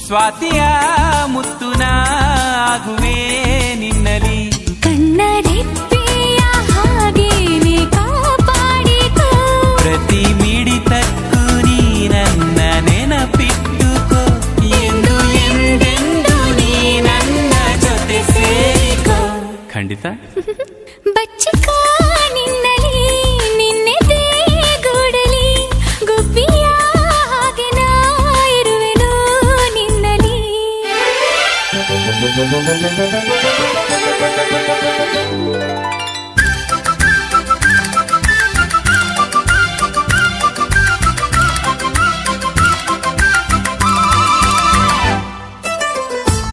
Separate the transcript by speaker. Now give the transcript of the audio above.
Speaker 1: ಸ್ವಾತಿಯ ಮುತ್ತುನ ಆಗುವೆ ನಿನ್ನಲಿ
Speaker 2: ಕಣ್ಣರೆಪ್ಪೆಯ ಹಾಗೆ ನೀ ಕಾಪಾಡಿಕೋ
Speaker 1: ಪ್ರತಿ ಮಿಡಿತಕ್ಕೂ ನೀ ನನ್ನ ನೆನಪಿಟ್ಟುಕೋ ಎಂದು ಎಂದೆಂದು ನೀ ನನ್ನ ಜೊತೆ ಸೇರಿಕೋ ಖಂಡಿತ
Speaker 2: ಬಚ್ಚಿಕೋ ನಿನ್ನಲಿ ನಿನ್ನೆದೆ ಗೂಡಲಿ ಗುಬ್ಬಿಯ ಹಾಗೆ ನಾ ಇರುವೆನು ನಿನ್ನಲಿ